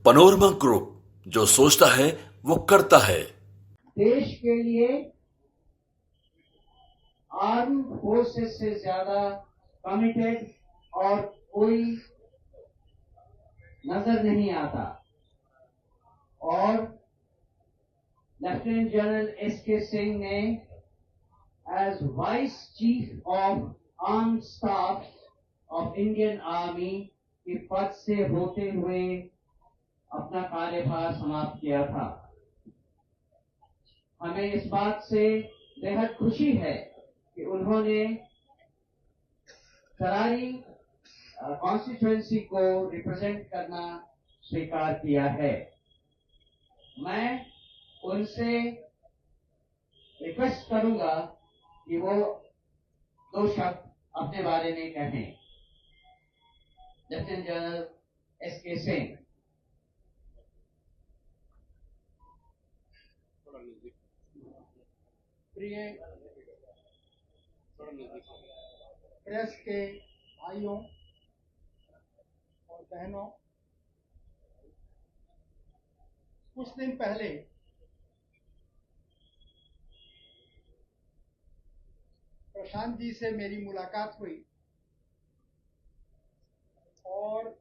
Panorama group, जो सोचता है वो करता है। देश के लिए आर्म फोर्सेस से ज्यादा कमिटेड और कोई नजर नहीं आता। और लेफ्टिनेंट जनरल एस.के. सिंह ने as vice chief of army staff of Indian army के पद से होते हुए अपना कार्यभार समाप्त किया था। हमें इस बात से बेहद खुशी है कि उन्होंने करारी कॉन्स्टिट्यूएंसी को रिप्रेजेंट करना स्वीकार किया है। मैं उनसे रिक्वेस्ट करूंगा कि वो दो शब्द अपने बारे में कहें। Lieutenant general S K. सिंह। प्रिय प्रेस के भाइयों और बहनों, कुछ दिन पहले प्रशांत जी से मेरी मुलाकात हुई और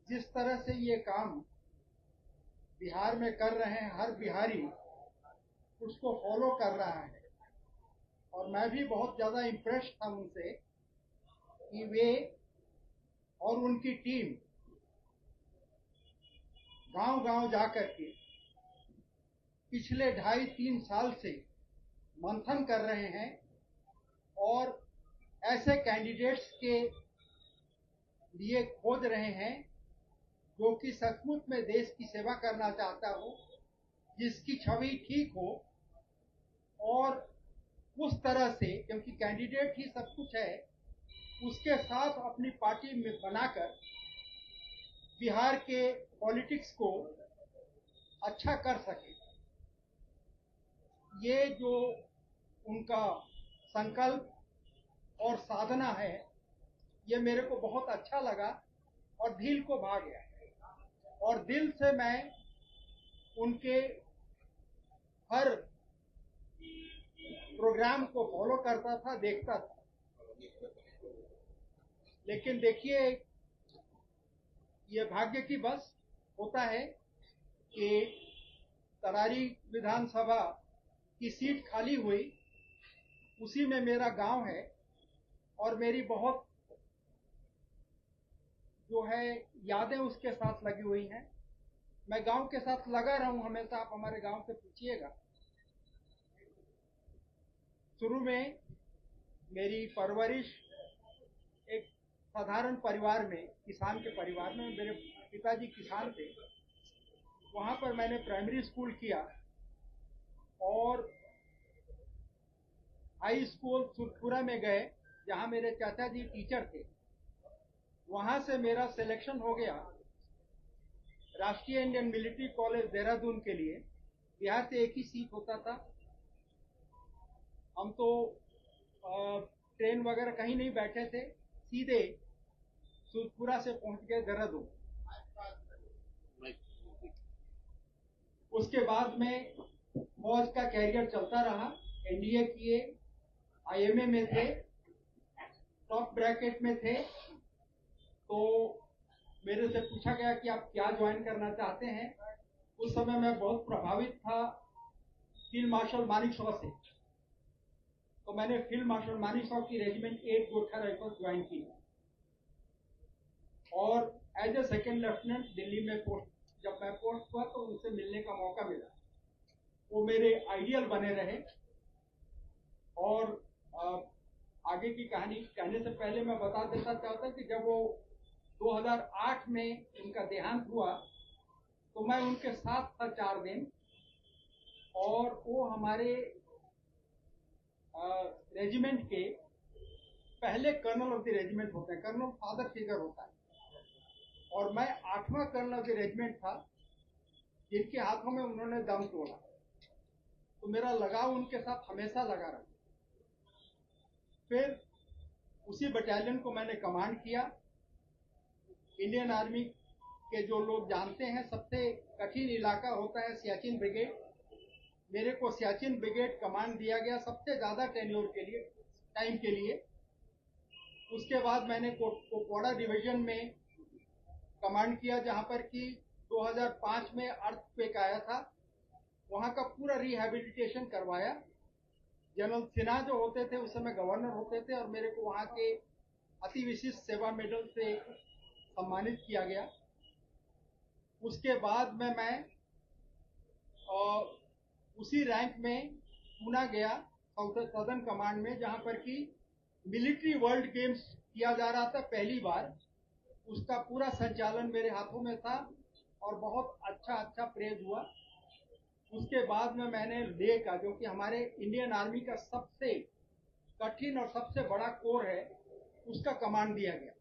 जिस तरह से ये काम बिहार में कर रहे हैं, हर बिहारी उसको फॉलो कर रहा है और मैं भी बहुत ज़्यादा इम्प्रेस था उनसे कि वे और उनकी टीम गांव-गांव जाकर के पिछले 2.5-3 साल से मंथन कर रहे हैं और ऐसे कैंडिडेट्स के लिए खोज रहे हैं जो कि सचमुच में देश की सेवा करना चाहता हो, जिसकी छवि ठीक हो और उस तरह से, क्योंकि कैंडिडेट ही सब कुछ है, उसके साथ अपनी पार्टी में बनाकर बिहार के पॉलिटिक्स को अच्छा कर सके। ये जो उनका संकल्प और साधना है, ये मेरे को बहुत अच्छा लगा और दिल को भा गया और दिल से मैं उनके हर प्रोग्राम को फॉलो करता था, देखता था। लेकिन देखिए, ये भाग्य की बस होता है कि तरारी विधानसभा की सीट खाली हुई, उसी में मेरा गांव है और मेरी बहुत जो है यादें उसके साथ लगी हुई हैं। मैं गांव के साथ लगा रहूं हमेशा, आप हमारे गांव से पूछिएगा। शुरू में मेरी परवरिश एक साधारण परिवार में, किसान के परिवार में, मेरे पिताजी किसान थे। वहाँ पर मैंने प्राइमरी स्कूल किया और हाई स्कूल सुरपुरा में गए, जहाँ मेरे चाचा जी टीचर थे। वहाँ से मेरा सिलेक्शन हो गया राष्ट्रीय इंडियन मिलिट्री कॉलेज देहरादून के लिए। बिहार से एक ही सीट होता था। हम तो ट्रेन वगैरह कहीं नहीं बैठे थे, सीधे सुरपुरा से पहुंच गए देहरादून। उसके बाद में फौज का कैरियर चलता रहा। एनडीए किए, आईएमए में थे, टॉप ब्रैकेट में थे। तो मेरे से पूछा गया कि आप क्या ज्वाइन करना चाहते हैं। उस समय मैं बहुत प्रभावित था फील्ड मार्शल मानेकशॉ से, तो मैंने फील्ड मार्शल मानेकशॉ की रेजिमेंट 8 गोरखा राइफल ज्वाइन की और as a second lieutenant Delhi में जब मैं पोस्ट हुआ तो उनसे मिलने का मौका मिला। वो मेरे आइडियल बने रहे और आगे की कहानी कहने से पहले मैं बता देना चाहता कि जब वो 2008 में उनका देहांत हुआ तो मैं उनके साथ था 4 दिन और वो हमारे रेजिमेंट के पहले कर्नल ऑफ द रेजिमेंट होते हैं। कर्नल फादर फिगर होता है और मैं 8वां कर्नल ऑफ द रेजिमेंट था जिनके हाथों में उन्होंने दम तोड़ा। तो मेरा लगाव उनके साथ हमेशा लगा रहा। फिर उसी बटालियन को मैंने कमांड किया। इंडियन आर्मी के जो लोग जानते हैं, सबसे कठिन इलाका होता है सियाचिन ब्रिगेड। मेरे को सियाचिन ब्रिगेड कमांड दिया गया सबसे ज़्यादा टेन्योर के लिए, टाइम के लिए। उसके बाद मैंने कुपवाड़ा डिवीजन में कमांड किया, जहां पर कि 2005 में अर्थक्वेक आया था, वहां का पूरा रिहैबिलिटेशन करवाया। जनरल सिन्हा जो होते थे उस समय गवर्नर होते थे, और मेरे को वहां के अति विशिष्ट सेवा मेडल से सम्मानित किया गया। उसके बाद में मैं उसी रैंक में चुना गया सदर्न कमांड में, जहां पर कि मिलिट्री वर्ल्ड गेम्स किया जा रहा था पहली बार। उसका पूरा संचालन मेरे हाथों में था और बहुत अच्छा प्रेज हुआ। उसके बाद में मैंने लेह का, जो कि हमारे इंडियन आर्मी का सबसे कठिन और सबसे बड़ा कोर है, उसका कमांड दिया गया।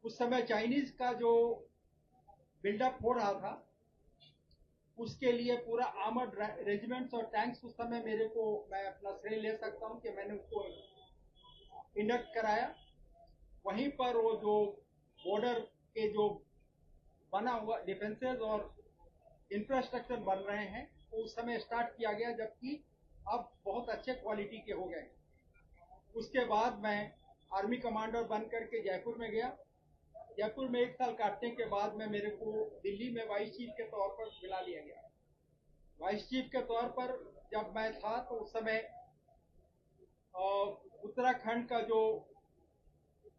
उस समय चाइनीज का जो बिल्डअप हो रहा था, उसके लिए पूरा आर्मर्ड रेजिमेंट्स और टैंक्स उस समय मेरे को, मैं अपना श्रेय ले सकता हूं कि मैंने उसको इंडक्ट कराया। वहीं पर वो जो बॉर्डर के जो बना हुआ डिफेंसेस और इंफ्रास्ट्रक्चर बन रहे हैं, वो उस समय स्टार्ट किया गया, जबकि अब बहुत अच्छे क्वालिटी के हो गए। उसके बाद मैं आर्मी कमांडर बन करके जयपुर में गया। जयपुर में 1 साल काटने के बाद में मेरे को दिल्ली में वाइस चीफ के तौर पर बुला लिया गया। वाइस चीफ के तौर पर जब मैं था, तो उस समय उत्तराखंड का जो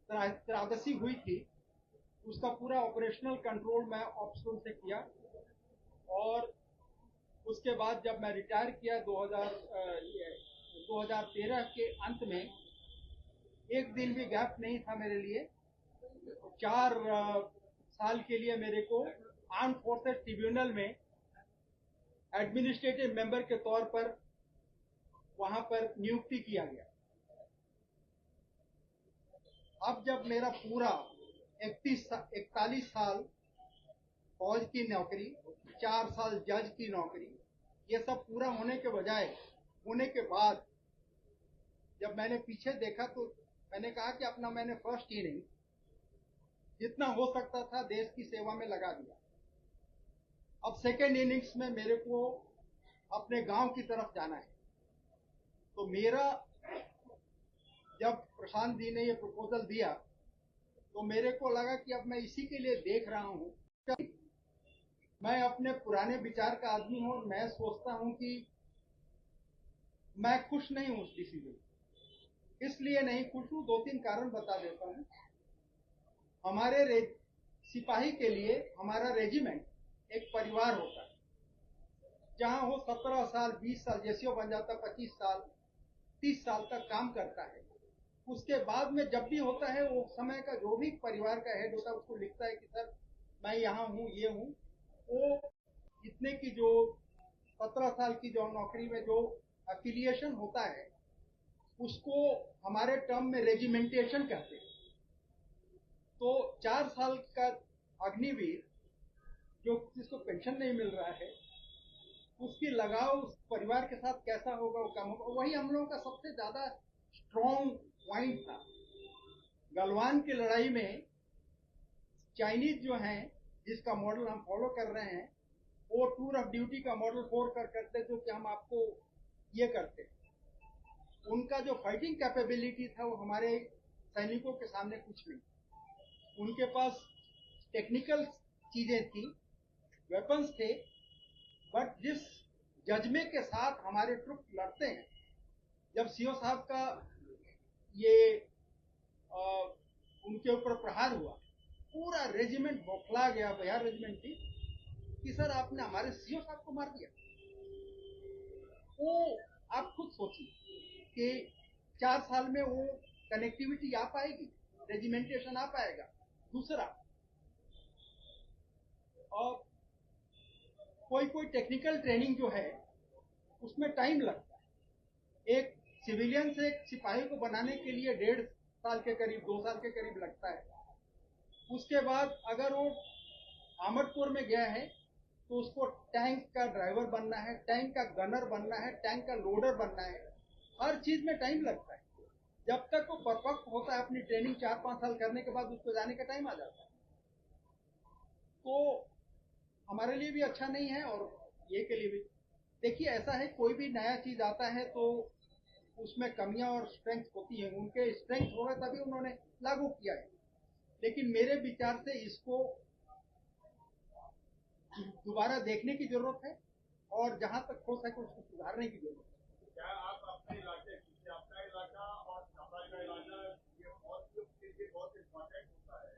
त्रासदी हुई थी, उसका पूरा ऑपरेशनल कंट्रोल मैं ऑफिसरों से किया। और उसके बाद जब मैं रिटायर किया 2013 के अंत में, एक दिन भी गैप नहीं था मेरे लिए। 4 साल के लिए मेरे को आर्म फोर्सेस ट्रिब्यूनल में एडमिनिस्ट्रेटिव मेंबर के तौर पर वहां पर नियुक्ति किया गया। अब जब मेरा पूरा 41 साल फौज की नौकरी, 4 साल जज की नौकरी, ये सब पूरा होने के बाद जब मैंने पीछे देखा, तो मैंने कहा कि अपना मैंने फर्स्ट इनिंग जितना हो सकता था देश की सेवा में लगा दिया। अब सेकेंड इनिंग्स में मेरे को अपने गांव की तरफ जाना है। तो मेरा, जब प्रशांत जी ने ये प्रपोजल दिया, तो मेरे को लगा कि अब मैं इसी के लिए देख रहा हूं। मैं अपने पुराने विचार का आदमी हूं और मैं सोचता हूं कि मैं खुश नहीं हूं उस डिसीजन। इसलिए नहीं खुश हूं, 2-3 कारण बता देता हूं। हमारे सिपाही के लिए हमारा रेजिमेंट एक परिवार होता है, जहां वो 17 साल 20 साल, जैसे वो बन जाता 25 साल 30 साल तक काम करता है। उसके बाद में जब भी होता है, वो समय का जो भी परिवार का हेड होता है, उसको लिखता है कि सर मैं यहाँ हूँ, ये हूँ। वो इतने की जो 17 साल की जो नौकरी में जो एफिलिएशन होता है, उसको हमारे टर्म में रेजिमेंटेशन कहते हैं। तो 4 साल का अग्निवीर जो जिसको पेंशन नहीं मिल रहा है, उसकी लगाव उस परिवार के साथ कैसा होगा, वो कम होगा। वही हम लोगों का सबसे ज्यादा स्ट्रॉन्ग पॉइंट था। गलवान की लड़ाई में चाइनीज जो हैं, जिसका मॉडल हम फॉलो कर रहे हैं, वो टूर ऑफ ड्यूटी का मॉडल 4 करते थे कि हम आपको ये करते। उनका जो फाइटिंग कैपेबिलिटी था, वो हमारे सैनिकों के सामने कुछ नहीं। उनके पास टेक्निकल चीजें थी, वेपन्स थे, बट जिस जज्बे के साथ हमारे ट्रुप लड़ते हैं, जब सीओ साहब का ये उनके ऊपर प्रहार हुआ, पूरा रेजिमेंट बौखला गया। बिहार रेजिमेंट थी कि सर आपने हमारे सीओ साहब को मार दिया। वो आप खुद सोचिए कि 4 साल में वो कनेक्टिविटी आ पाएगी, रेजिमेंटेशन आ पाएगा। दूसरा, और कोई टेक्निकल ट्रेनिंग जो है, उसमें टाइम लगता है। एक सिविलियन से एक सिपाही को बनाने के लिए 1.5 साल के करीब, 2 साल के करीब लगता है। उसके बाद अगर वो आमदपुर में गया है, तो उसको टैंक का ड्राइवर बनना है, टैंक का गनर बनना है, टैंक का लोडर बनना है। हर चीज में टाइम लगता है। जब तक वो परफेक्ट होता है अपनी ट्रेनिंग 4-5 साल करने के बाद, उसको जाने का टाइम आ जाता है। तो हमारे लिए भी अच्छा नहीं है और ये के लिए भी। देखिए ऐसा है, कोई भी नया चीज आता है तो उसमें कमियां और स्ट्रेंथ होती हैं, उनके स्ट्रेंथ होगा तभी उन्होंने लागू किया है। लेकिन मेरे विचार से इसको दोबारा देखने की जरूरत है और जहां तक हो सके उसको सुधारने की जरूरत है। क्या आप अपने इलाके, आपका इलाका और छपरा का इलाका ये बहुत इम्पोर्टेंट होता है,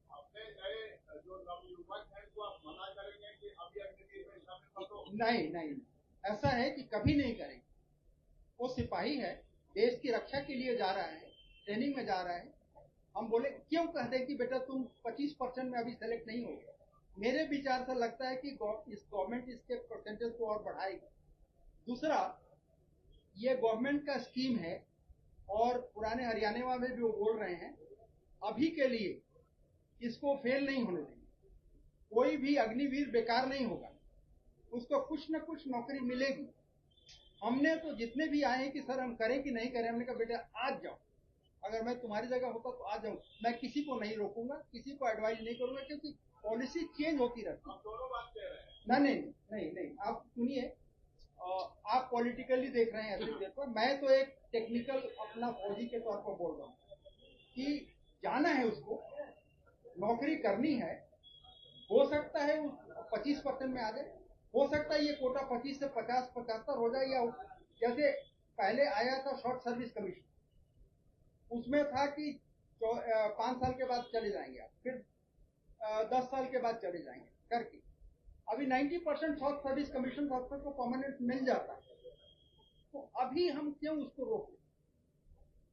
अपने नए जो नवयुवक हैं वो आप मना करेंगे कि अभी अग्निवीर में शामिल मत हो? नहीं, ऐसा है कि कभी नहीं करेंगे। वो सिपाही है, देश की रक्षा के लिए जा रहा है, ट्रेनिंग में जा रहा है। हम बोले क्यों कहते हैं कि बेटा तुम 25% में अभी सेलेक्ट नहीं हो? मेरे विचार से लगता है कि इस गवर्नमेंट इसके परसेंटेज को और बढ़ाएगी। दूसरा, ये गवर्नमेंट का स्कीम है और पुराने हरियाणा में भी वो बोल रहे हैं अभी के लिए इसको फेल नहीं होने देंगे। कोई भी अग्निवीर बेकार नहीं होगा, उसको कुछ न कुछ नौकरी मिलेगी। हमने तो जितने भी आए हैं कि सर हम करें कि नहीं करें, हमने कहा बेटा आज जाओ, अगर मैं तुम्हारी जगह होता तो आज जाऊं। मैं किसी को नहीं रोकूंगा, किसी को एडवाइस नहीं करूंगा, क्योंकि पॉलिसी चेंज होती रहती है। हम दोनों बात कह रहे हैं। नहीं, आप सुनिए, आप पॉलिटिकली देख रहे हैं ऐसे देखो, मैं तो एक टेक्निकल अपना फौजी के तौर पर बोल रहा हूँ कि जाना है उसको, नौकरी करनी है। हो सकता है 25% में आ जाए, हो सकता है ये कोटा 25 से 50-75 हो जाए, या जैसे पहले आया था शॉर्ट सर्विस कमीशन, उसमें था कि 5 साल के बाद चले जाएंगे आप, फिर 10 साल के बाद चले जाएंगे करके। अभी 90% शॉर्ट सर्विस कमीशन ऑफिसर को परमानेंट मिल जाता है, तो अभी हम क्यों उसको रोकें?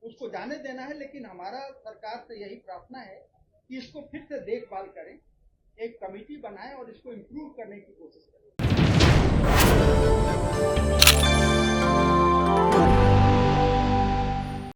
उसको जाने देना है। लेकिन हमारा सरकार से यही प्रार्थना है कि इसको फिर से देखभाल करें, एक कमेटी बनाए और इसको इम्प्रूव करने की कोशिश